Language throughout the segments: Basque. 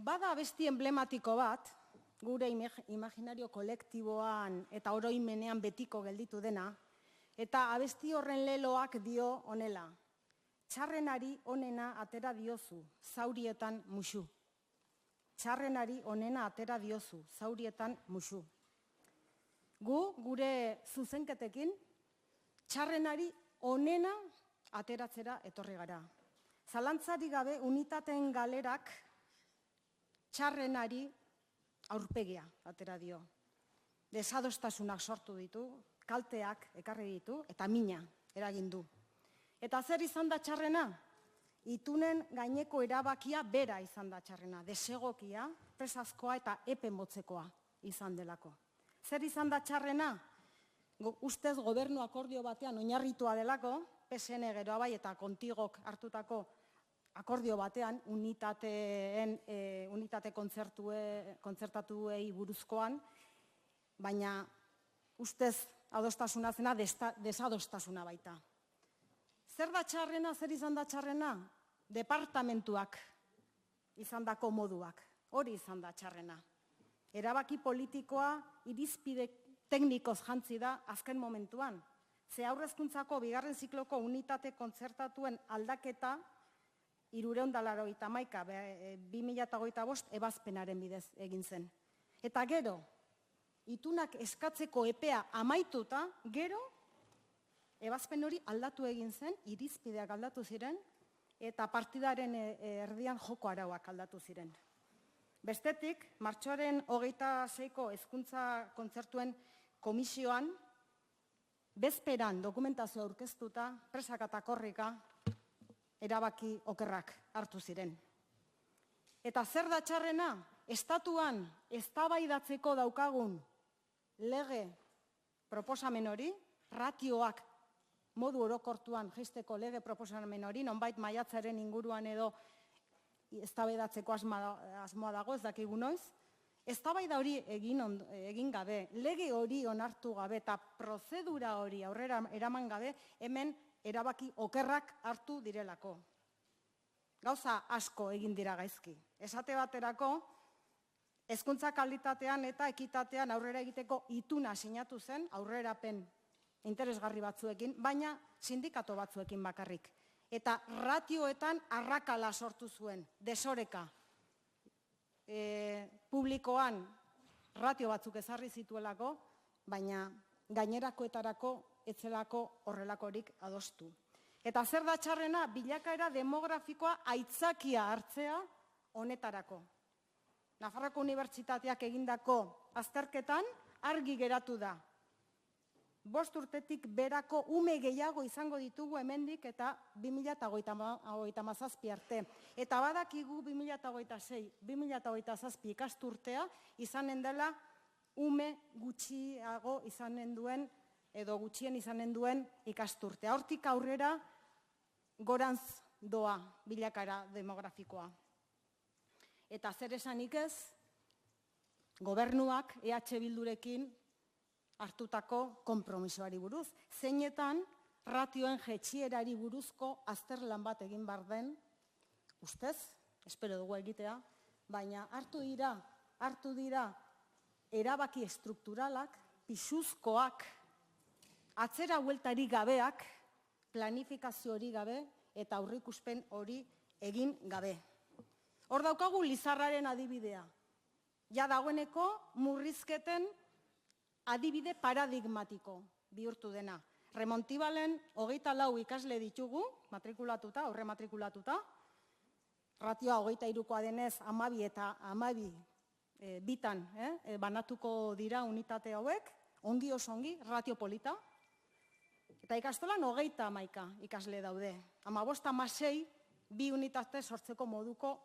Bada abesti emblematiko bat, gure imaginario kolektiboan eta oroimenean betiko gelditu dena, eta abesti horren leloak dio honela: txarrenari onena atera diozu, zaurietan musu. Txarrenari onena atera diozu, zaurietan musu. Gu, gure zuzenketekin, txarrenari onena ateratzera etorri gara. Zalantzari gabe unitateen galerak txarrenari aurpegia atera dio. Desadostasunak sortu ditu, kalteak ekarri ditu eta mina eragin du. Eta zer izan da txarrena? Itunen gaineko erabakia bera izan da txarrena, desegokia, presazkoa eta epe motzekoa izan delako. Zer izan da txarrena? Ustez gobernu akordio batean oinarritua delako, PSN geroa bai eta Kontigok hartutako akordio batean, unitate kontzertatuei buruzkoan, baina ustez adostasuna zena desadostasuna baita. Zer da txarrena, zer izan da txarrena? Departamentuak izan dako moduak, hori izan da txarrena. Erabaki politikoa irizpide teknikoz jantzi da azken momentuan. Ze aurrezkuntzako bigarren zikloko unitate kontzertatuen aldaketa 2025 ebazpenaren bidez egin zen. Eta gero, itunak eskatzeko epea amaituta, gero, ebazpen hori aldatu egin zen, irizpideak aldatu ziren, eta partidaren erdian joko arauak aldatu ziren. Bestetik, martxoaren 26ko hezkuntza kontzertuen komisioan, bezperan dokumentazioa aurkeztuta, presak eta korrika, erabaki okerrak hartu ziren. Eta zer da txarrena? Estatuan eztabaidatzeko daukagun lege proposamen hori, ratioak modu orokortuan jaisteko lege proposamen hori, nonbait maiatzaren inguruan edo eztabaidatzeko asmoa dago, ez dakigu noiz, eztabaida hori egin gabe, lege hori onartu gabe eta prozedura hori aurrera eraman gabe, hemen erabaki okerrak hartu direlako. Gauza asko egin dira gaizki. Esate baterako, hezkuntza kalitatean eta ekitatean aurrera egiteko ituna sinatu zen, aurrerapen interesgarri batzuekin, baina sindikato batzuekin bakarrik. Eta ratioetan arrakala sortu zuen, desoreka. Publikoan ratio batzuk ezarri zituelako, baina gainerakoetarako etzelako horrelakorik adostu. Eta zer da txarrena? Bilakaera demografikoa aitzakia hartzea honetarako. Nafarroako Unibertsitateak egindako azterketan argi geratu da. 5 urtetik berako ume gehiago izango ditugu hemendik eta 2037 arte. Eta badakigu 2026-2027 ikasturtea izanen dela ume gutxiago izanen duen edo gutxien izanen duen ikasturtea. Hortik aurrera gorantz doa bilakaera demografikoa. Eta zer esanik ez, gobernuak EH Bildurekin hartutako konpromisoari buruz. Zeinetan ratioen jetxierari buruzko azterlan bat egin behar den, ustez, espero dugu egitea, baina hartu dira erabaki estrukturalak, pisuzkoak, atzera bueltari gabeak, planifikazio hori gabe eta aurreikuspen hori egin gabe. Hor daukagu Lizarraren adibidea. Ja dagoeneko murrizketen adibide paradigmatiko bihurtu dena. Remontibalen 24 ikasle ditugu, matrikulatuta, aurre matrikulatuta. Ratioa 23koa denez 12 eta 12 bitan banatuko dira unitate hauek, ongi oso ongi, ratio polita. Eta ikastolan 31 ikasle daude. 15-16 bi unitate sortzeko moduko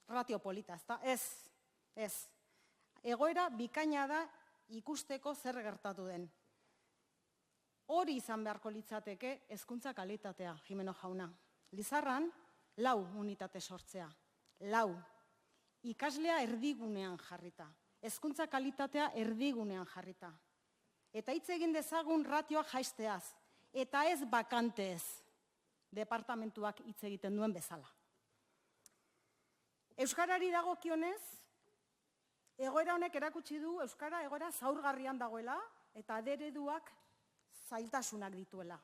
ratio polita, ezta? Ez. Egoera bikaina da ikusteko zer gertatu den. Hori izan beharko litzateke hezkuntza kalitatea, Jimeno jauna. Lizarran 4 unitate sortzea. 4. Ikaslea erdigunean jarrita. Hezkuntza kalitatea erdigunean jarrita. Eta hitz egin dezagun ratioa jaisteaz. Eta ez bakantez departamentuak hitz egiten duen bezala. Euskarari dagokionez, egoera honek erakutsi du euskara egoera zaurgarrian dagoela eta ereduak zailtasunak dituela.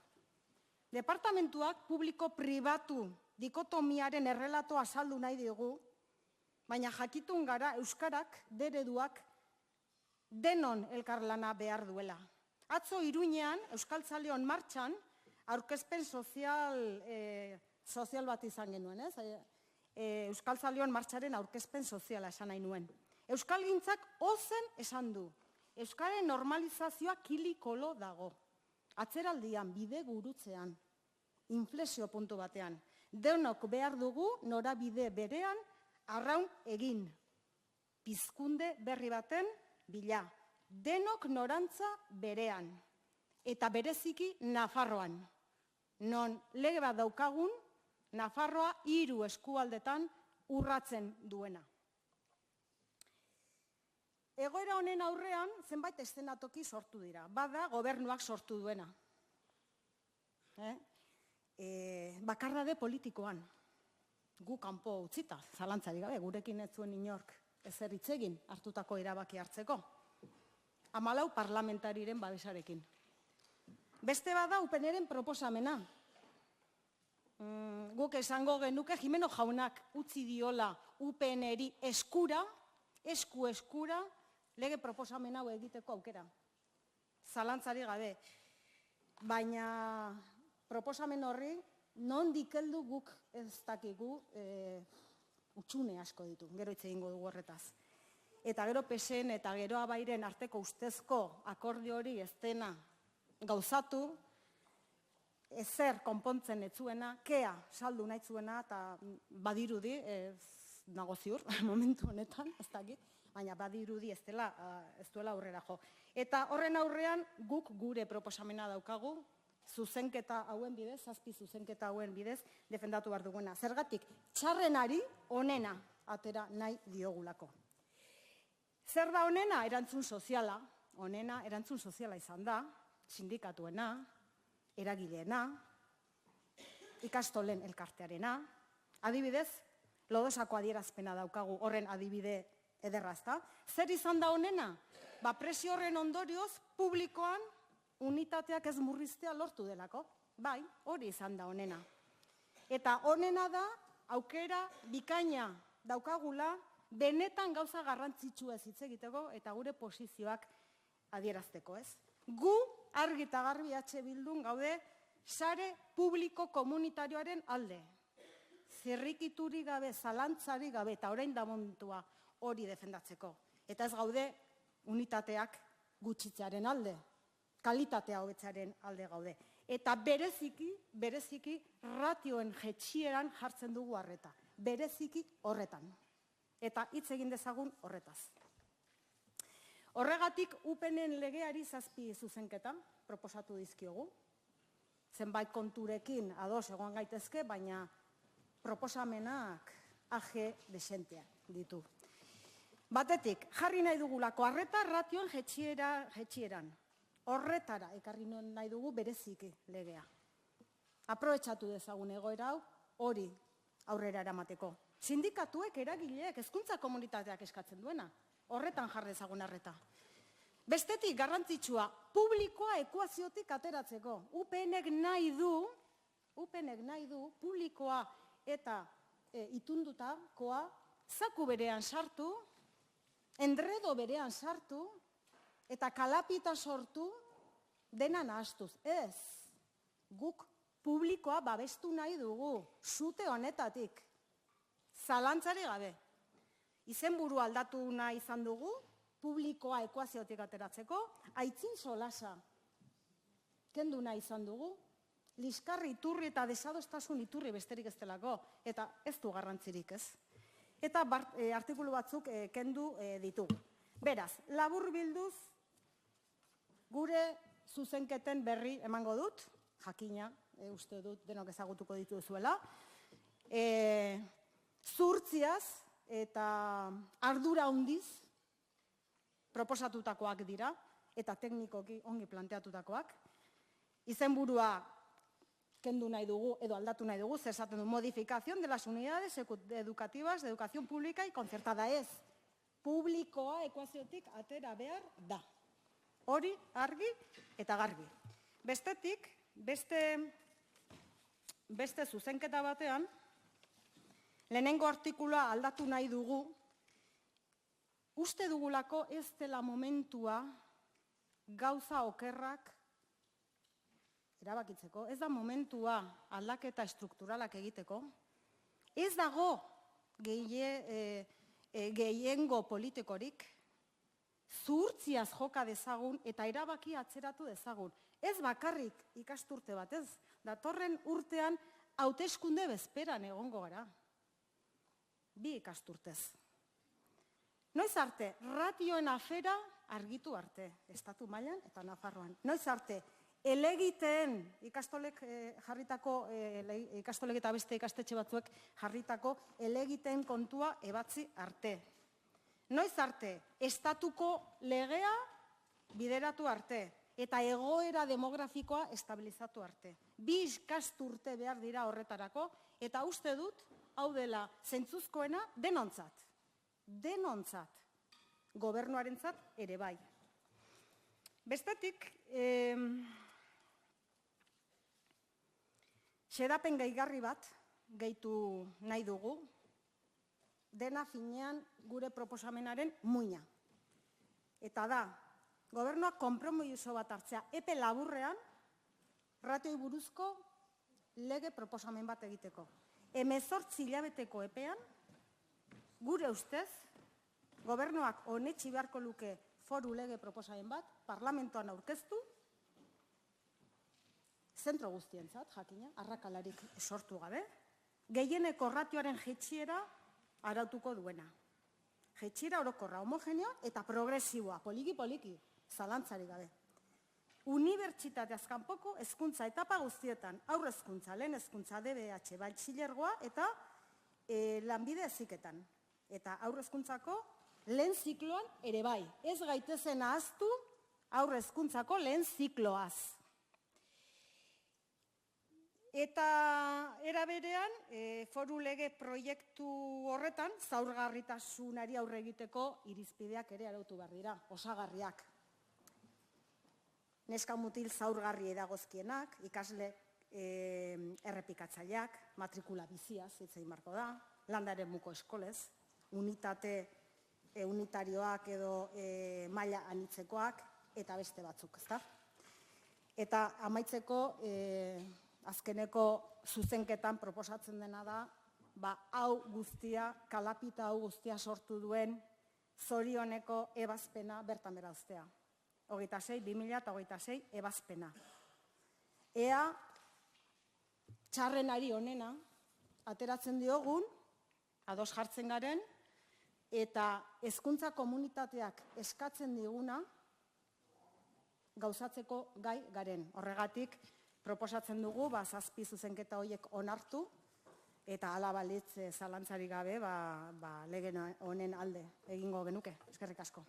Departamentuak publiko-pribatu dikotomiaren errelatoa azaldu nahi digu, baina jakitun gara euskarak, ereduak, denon elkarlana behar duela. Atzo Iruñean, Euskaltzaleon martxan, aurkezpen sozial bat izan genuen, ez? Euskaltzaleon martxaren aurkezpen soziala esan nahi nuen. Euskalgintzak ozen esan du. Euskaren normalizazioa kilikolo dago. Atzeraldian, bide gurutzean, inflexio puntu batean. Denok behar dugu norabide berean arraun egin. Pizkunde berri baten bila. Denok norantza berean. Eta bereziki Nafarroan. Non lege bat daukagun, Nafarroa 3 eskualdetan urratzen duena. Egoera honen aurrean zenbait eszenatoki sortu dira. Bada gobernuak sortu duena. Bakardade politikoan. Gu kanpo utzita, zalantzari gabe, gurekin ez zuen inork ezer hitz egin hartutako erabaki hartzeko. 14 parlamentariren babesarekin. Beste bada UPNren proposamena. Guk esango genuke Jimeno jaunak utzi diola UPNri eskura, lege proposamen hau egiteko aukera. Zalantzari gabe. Baina proposamen horri nondik heldu guk ez dakigu utxune asko ditu. Gero hitz egingo dugu horretaz. Eta gero PSN eta gero abairen arteko ustezko akordio hori ez dena gauzatu, ezer konpontzen ez zuena, kea saldu nahi zuena, eta badirudi, ez nago ziur, momentu honetan, ez dakit, baina badirudi ez duela aurrera jo. Eta horren aurrean guk gure proposamena daukagu, zuzenketa hauen bidez, 7 zuzenketa hauen bidez, defendatu behar duguna. Zergatik, txarrenari onena atera nahi diogulako. Zer da onena? Erantzun soziala. Onena, erantzun soziala izan da, sindikatuena, eragileena, ikastolen elkartearena. Adibidez, Lodosako adierazpena daukagu horren adibide ederra, ezta? Zer izan da onena? Presio horren ondorioz, publikoan unitateak ez murriztea lortu delako. Bai, hori izan da onena. Eta onena da, aukera bikaina daukagula, benetan gauza garrantzitsua ez hitz egiteko eta gure posizioak adierazteko, ez? Gu argi eta garbi Bildun gaude sare publiko komunitarioaren alde. Zirrikituri gabe, zalantzari gabe, eta orain da momentua hori defendatzeko. Eta ez gaude unitateak gutxitzearen alde, kalitatea hobetzearen alde gaude. Eta bereziki ratioen jetxieran jartzen dugu arreta. Bereziki horretan. Eta hitz egin dezagun horretaz. Horregatik UPNen legeari 7 zuzenketa proposatu dizkiogu. Zenbait konturekin ados egon gaitezke, baina proposamenak age desenteak ditu. Batetik, jarri nahi dugulako arreta ratioen jetxieran. Horretara ekarri nahi dugu bereziki legea. Aprobetxatu dezagun egoera hau hori aurrera eramateko. Sindikatuek, eragileek, hezkuntza komunitateak eskatzen duena. Horretan jar dezagun arreta. Bestetik, garrantzitsua, publikoa ekuaziotik ateratzeko. UPNek nahi du publikoa eta itundutakoa zaku berean sartu, enredo berean sartu, eta kalapita sortu dena nahastuz. Ez, guk publikoa babestu nahi dugu, sute honetatik. Zalantzari gabe. Izenburu aldatu nahi izan dugu, publikoa ekuaziotik ateratzeko, aitzin solasa kendu nahi izan dugu, liskarri iturri eta desadostasun iturri besterik ez delako, eta ez du garrantzirik, ez? Eta artikulu batzuk kendu ditugu. Beraz, labur bilduz, gure zuzenketen berri emango dut, jakina, uste dut denok ezagutuko dituzuela, zuhurtziaz eta ardura handiz proposatutakoak dira, eta teknikoki ongi planteatutakoak. Izenburua kendu nahi dugu edo aldatu nahi dugu, zer esaten du modificación de las unidades educativas de educación pública y concertada, ez. Publikoa ekuaziotik atera behar da. Hori argi eta garbi. Bestetik, beste zuzenketa batean, lehenengo artikulua aldatu nahi dugu, uste dugulako ez dela momentua gauza okerrak erabakitzeko, ez da momentua aldaketa estrukturalak egiteko, ez dago gehiengo politikorik, zuhurtziaz joka dezagun eta erabaki atzeratu dezagun. Ez bakarrik ikasturte bat, ez, datorren urtean hauteskunde bezperan egongo gara. 2 ikasturtez. Noiz arte, ratioen afera argitu arte, estatu mailan eta Nafarroan. Noiz arte, elegiteen ikastolek jarritako, ikastolek eta beste ikastetxe batzuek jarritako elegiteen kontua ebatzi arte. Noiz arte, estatuko legea bideratu arte eta egoera demografikoa estabilizatu arte. 2 ikasturte behar dira horretarako eta uste dut, hau dela zentzuzkoena denontzat. Denontzat. Gobernuarentzat ere bai. Bestetik, xedapen gehigarri bat gehitu nahi dugu, dena finean gure proposamenaren muina. Eta da, gobernuak konpromiso bat hartzea epe laburrean ratioi buruzko lege proposamen bat egiteko. 18 hilabeteko epean, gure ustez, gobernuak onetsi beharko luke foru lege proposamen bat, parlamentoan aurkeztu, zentro guztientzat, jakina, arrakalarik sortu gabe, gehieneko ratioaren jaitsiera arautuko duena. Jaitsiera orokorra, homogeneo eta progresiboa, poliki, zalantzarik gabe. Unibertsitateaz kanpoko hezkuntza etapa guztietan, aurre hezkuntza, lehen hezkuntza, DBH, batxilergoa eta lanbide heziketan. Eta aurre hezkuntzako lehen zikloan ere bai. Ez gaitezen ahaztu aurre hezkuntzako lehen zikloaz. Eta era berean, foru lege proiektu horretan, zaurgarritasunari aurre egiteko irizpideak ere arautu behar dira, osagarriak. Neska mutil zaurgarri edagozkienak, ikasle errepikatzaileak, matrikula biziaz, hitzein marko da, landaren muko eskolez, unitarioak edo maila anitzekoak, eta beste batzuk, ezta? Eta amaitzeko, azkeneko zuzenketan proposatzen dena da, hau guztia, kalapita hau guztia sortu duen zorioneko ebazpena bertan bera uztea. 2026 ebazpena. Ea, txarrenari onena, ateratzen diogun, ados jartzen garen, eta hezkuntza komunitateak eskatzen diguna gauzatzeko gai garen. Horregatik, proposatzen dugu, 7 zuzenketa horiek onartu, eta hala balitz zalantzarik gabe, lege honen alde egingo genuke. Eskerrik asko.